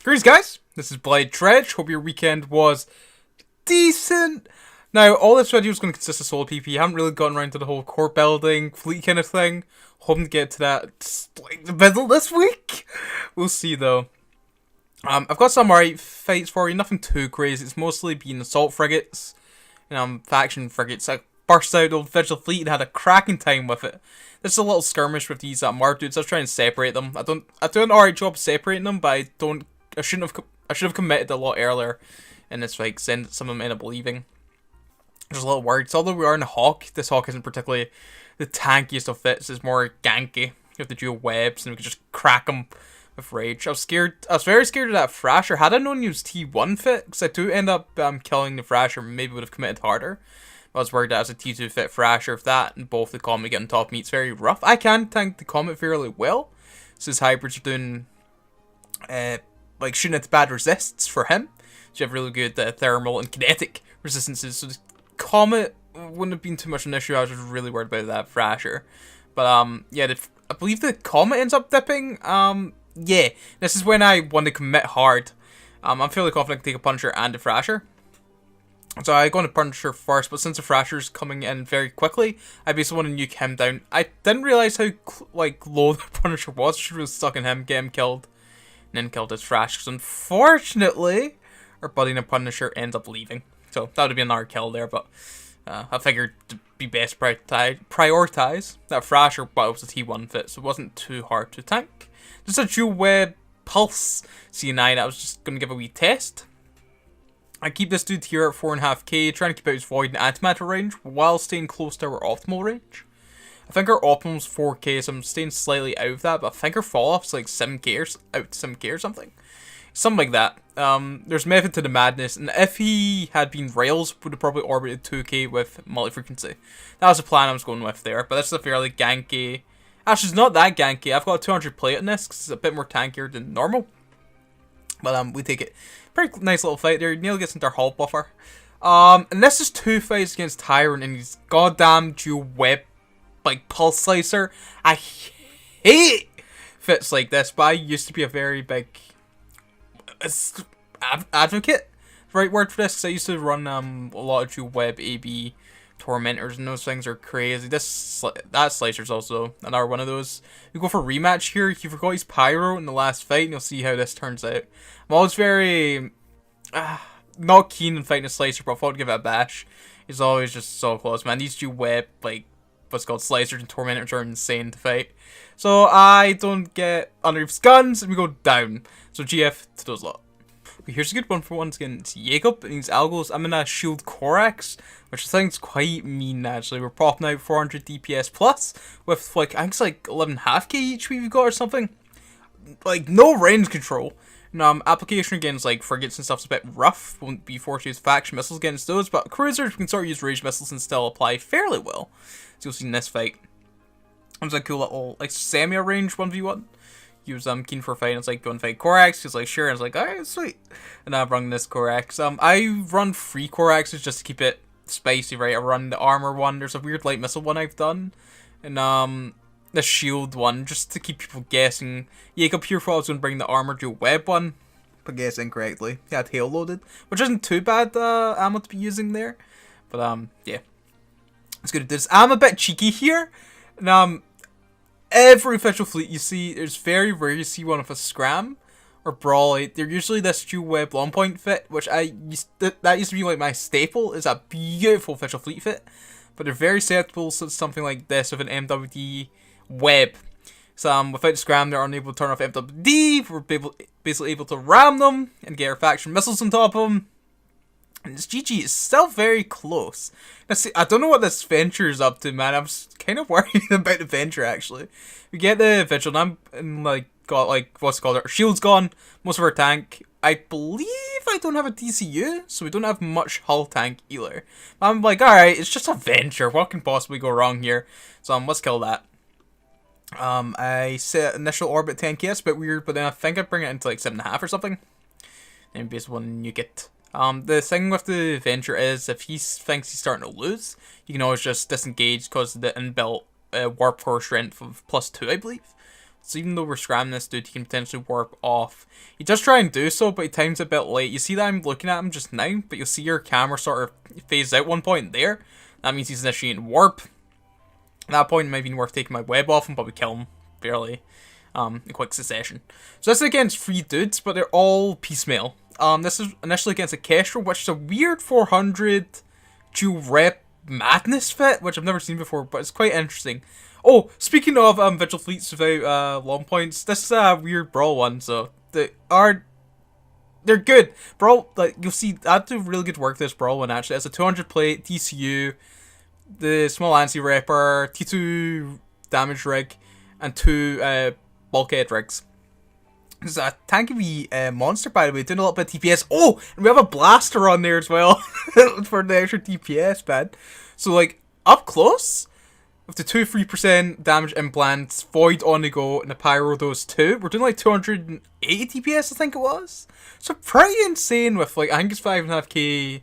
Greetings guys, this is Blade Dredge. Hope your weekend was decent. Now, all this video is going to consist of solo PP. I haven't really gotten around to the whole core building, fleet kind of thing. Hoping to get to that like the middle this week. We'll see though. I've got some alright fights for you, nothing too crazy. It's mostly been assault frigates and faction frigates. I burst out the Vigil Fleet and had a cracking time with it. This is a little skirmish with these Mardudes. I was trying to separate them. I do an alright job separating them, but I should have committed a lot earlier in this fight, because some of them end up leaving. Just a little worried. So although we are in a Hawk, this Hawk isn't particularly the tankiest of fits. It's more ganky. You have to dual webs, and we can just crack them with rage. I was very scared of that Thrasher. Had I known he was T1 fit, because I do end up killing the Thrasher, maybe would have committed harder. I was worried that as a T2 fit Thrasher, if that and both the Comet getting top me, it's very rough. I can tank the Comet fairly well, so his hybrids are doing like shooting at the bad resists for him. So you have really good thermal and kinetic resistances. So the Comet wouldn't have been too much an issue. I was just really worried about that Thrasher. But yeah, I believe the Comet ends up dipping. Yeah, this is when I want to commit hard. I'm fairly confident I can take a Punisher and a Thrasher. So I go on to Punisher first, but since the Thrasher's coming in very quickly, I basically want to nuke him down. I didn't realize how like low the Punisher was. I should have stuck in him, get him killed, and then killed his Thrasher. Because unfortunately, our buddy in the Punisher ends up leaving. So that would have been another kill there, but I figured to be best prioritize that Thrasher, but it was a T1 fit, so it wasn't too hard to tank. Just a dual web pulse C9. I was just going to give a wee test. I keep this dude here at 4.5k, trying to keep out his void and antimatter range while staying close to our optimal range. I think our optimal is 4k, so I'm staying slightly out of that, but I think our fall off is like 7k or out to 7k or something. Something like that. There's method to the madness, and if he had been rails, would have probably orbited 2k with multi-frequency. That was the plan I was going with there, but this is a fairly ganky. Actually, it's not that ganky. I've got a 200 plate in this, because it's a bit more tankier than normal. But we take it. Pretty nice little fight there. Neil gets into our hull buffer. And this is two fights against Tyrant and his goddamn dual web, like, pulse slicer. I hate fits like this, but I used to be a very big advocate, right word for this, because I used to run a lot of dual web AB tormentors, and those things are crazy. That slicer's also another one of those. We go for a rematch here. He forgot his pyro in the last fight, and you'll see how this turns out. I'm always very not keen on fighting a slicer, but I thought I'd give it a bash. He's always just so close, man. These two web, like, what's called slicers and tormentors are insane to fight. So I don't get under his guns, and we go down. So GF to those lot. Okay, here's a good one for once again. It's Jacob and his Algos. I'm in a shield Corax, which I think is quite mean actually. We're popping out 400 DPS plus with like, I think it's like 11.5k each we've got or something. Like no range control. And application against like frigates and stuff's a bit rough. Won't be forced to use faction missiles against those, but cruisers we can sort of use ranged missiles and still apply fairly well. So you'll see in this fight. It was a cool little like semi-range 1v1. He was keen for a fight, and it's like, go and fight Corax. He's like, sure, and I was like, alright, sweet. And I've run this Corax. I run 3 Coraxes just to keep it spicy, right? I run the armor one, there's a weird light missile one I've done, and the shield one, just to keep people guessing. Jacob here thought I was going to bring the armor dual web one, but guessed incorrectly. He had tail loaded, which isn't too bad ammo to be using there. But yeah. It's good at this. I'm a bit cheeky here, and every official fleet you see, there's very rare you see one with a scram or brawl. They're usually this dual web long point fit, which that used to be like my staple. Is a beautiful official fleet fit, but they're very susceptible to something like this with an MWD web. So without the scram, they're unable to turn off MWD. We're basically able to ram them and get our faction missiles on top of them. And this GG is still very close. Now see, I don't know what this Venture is up to, man. I'm kind of worried about the Venture, actually. We get the Vigil, and like, got, like, what's it called? Our shield's gone. Most of our tank. I believe I don't have a DCU, so we don't have much hull tank either. But I'm like, alright, it's just a Venture. What can possibly go wrong here? So, let's kill that. I set initial orbit 10k. It's a bit weird, but then I think I'd bring it into, like, 7.5 or something. And basically, when you get... the thing with the Venture is, if he thinks he's starting to lose, you can always just disengage because of the inbuilt warp core strength of +2, I believe. So even though we're scramming this dude, he can potentially warp off. He does try and do so, but he times it a bit late. You see that I'm looking at him just now, but you'll see your camera sort of phase out one point there. That means he's initiating warp. At that point, it might be worth taking my web off him, but we kill him fairly in quick succession. So this is against 3 dudes, but they're all piecemeal. This is initially against a Kestrel, which is a weird 400 dual rep madness fit, which I've never seen before, but it's quite interesting. Oh, speaking of Vigil Fleets without long points, this is a weird brawl one, so they're good. Brawl, like, you'll see, I do really good work this brawl one, actually. It's a 200 plate, TCU, the small anti-repper, T2 damage rig, and 2 bulkhead rigs. This is a tanky monster, by the way, doing a little bit of DPS. Oh, and we have a blaster on there as well for the extra DPS, man. So, like, up close, with the 2-3% damage implants, Void on the go, and the Pyro those 2, we're doing like 280 DPS, I think it was. So pretty insane with, like, I think it's 5.5k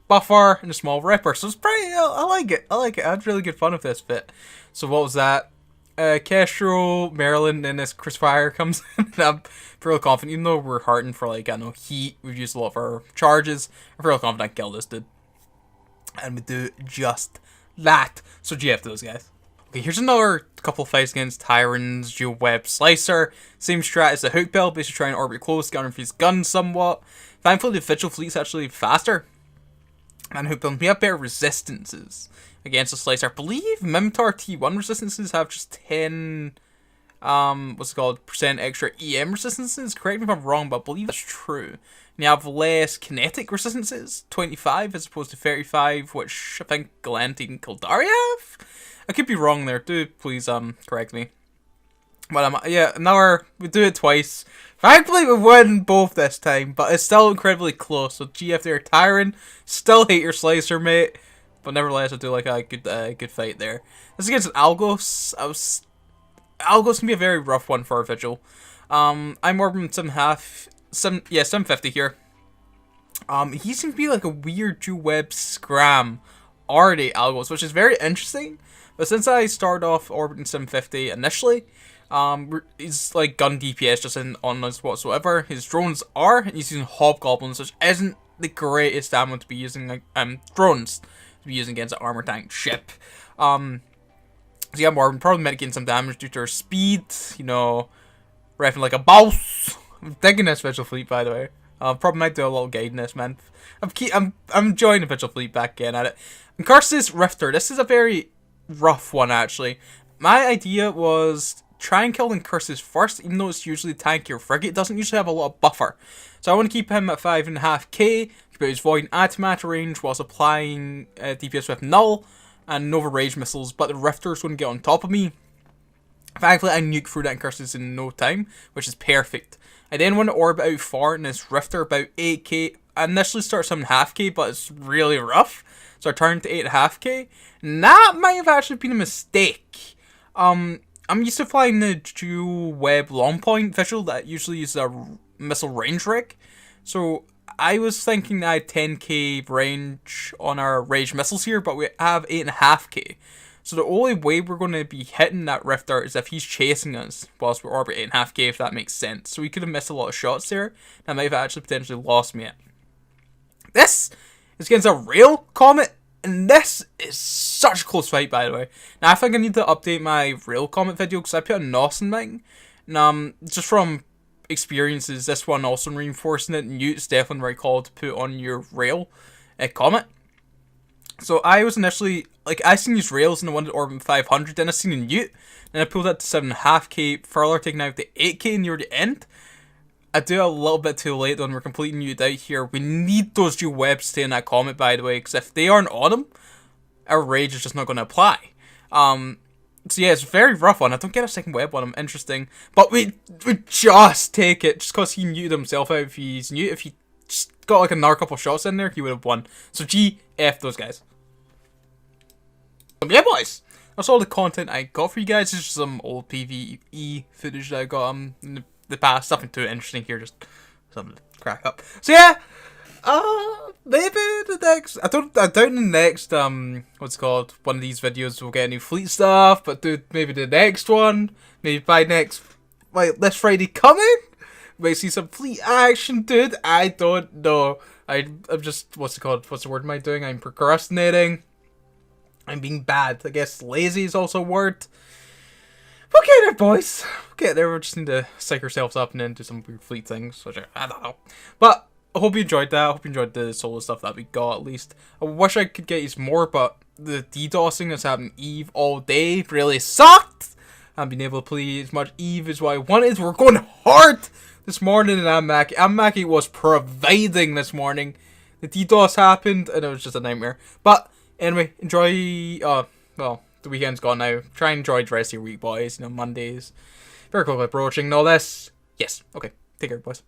buffer and a small ripper. So it's pretty, I like it. I had really good fun with this fit. So what was that? Kestrel, Maryland, and this Crucifier comes in. And I'm fairly confident, even though we're hardened for, like, I know, heat, we've used a lot of our charges, I'm fairly confident I can kill this dude. And we do just that. So GF to those guys. Okay, here's another couple of fights against Tyrants, dual web slicer. Same strat as the Hookbill, basically trying to orbit close, get under his gun somewhat. Thankfully the Vigil Fleet's actually faster. And Hookbill, we have better resistances against the slicer. I believe Mimitar T1 resistances have just 10 what's it called, percent extra EM resistances. Correct me if I'm wrong, but I believe that's true. And you have less kinetic resistances, 25 as opposed to 35, which I think Galante and Kildari have? I could be wrong there, do please correct me. But yeah, now we do it twice. Thankfully we win both this time, but it's still incredibly close. So GF there, Tyrant, still hate your slicer, mate. But nevertheless, I do like a good fight there. This is against an Algos. Algos can be a very rough one for our Vigil. I'm orbing 750 here. He seems to be like a weird dual web scram already, Algos, which is very interesting. But since I started off orbiting 750 initially, he's like gun DPS just isn't on us whatsoever. His drones are, and he's using hobgoblins, which isn't the greatest ammo to be using, like drones to be using against an armor tank ship. So yeah, I'm probably mitigating some damage due to her speed, you know, reffing like a boss. I'm digging this Vigil Fleet, by the way. Probably might do a little guide in this, man. I'm enjoying the Vigil Fleet back again at it. And Curse's Rifter, this is a very rough one, actually. My idea was try and kill the Curses first, even though it's usually tankier frigate. It doesn't usually have a lot of buffer. So I want to keep him at 5.5k, keep out his Void and antimatter range whilst applying DPS with Null and Nova Rage missiles, but the Rifter's going to get on top of me. Thankfully, I nuke through that Curses in no time, which is perfect. I then want to orbit out far in this Rifter, about 8k. I initially start 7.5k, but it's really rough. So I turned to 8.5k. And that might have actually been a mistake. I'm used to flying the dual web long point Vigil that usually uses a missile range rig. So I was thinking that I had 10k range on our rage missiles here, but we have 8.5k. So the only way we're going to be hitting that Rifter is if he's chasing us whilst we're orbiting 8.5k, if that makes sense. So we could have missed a lot of shots there. That might have actually potentially lost me it. This is against a Rail Comet, and this is such a close fight, by the way. Now I think I need to update my Rail Comet video because I put a NOS in mine. And just from experiences, this one also reinforcing it, and it's definitely the right call to put on your Rail Comet. So I was initially, like, I seen these rails and I wanted to orbit 500, then I seen a newt, then I pulled that to 7.5k, further taking out the 8k near the end. I do a little bit too late when we're completely newed out here. We need those dual webs to stay in that comet, by the way, because if they aren't on them, our rage is just not going to apply. So yeah, it's a very rough one. I don't get a second web on him, interesting. But we just take it, just because he newed himself out. If he's new, if he just got like another couple shots in there, he would have won. So GF those guys. Yeah, boys, that's all the content I got for you guys. This is just some old PvE footage that I got in the past. Nothing too interesting here, just something to crack up. So yeah, maybe the next, I doubt in the next what's it called, one of these videos we'll get new fleet stuff. But dude, maybe the next one, maybe by next Wait, this Friday coming? We might see some fleet action, dude. I don't know. I'm just, what's it called? What's the word am I doing? I'm procrastinating. I'm being bad. I guess lazy is also a word. We'll get there, boys. We'll get there. We just need to psych ourselves up and then do some weird fleet things, which I don't know. But I hope you enjoyed that. I hope you enjoyed the solo stuff that we got, at least. I wish I could get you more, but the DDoSing that's happened Eve all day really sucked. I've been able to play as much Eve as what I wanted. We're going hard this morning in Amaki. Amaki was providing this morning. The DDoS happened, and it was just a nightmare. But anyway, enjoy. Well, the weekend's gone now. Try and enjoy the rest of your week, boys. You know, Mondays very quickly approaching and all this. Yes, okay. Take care, boys.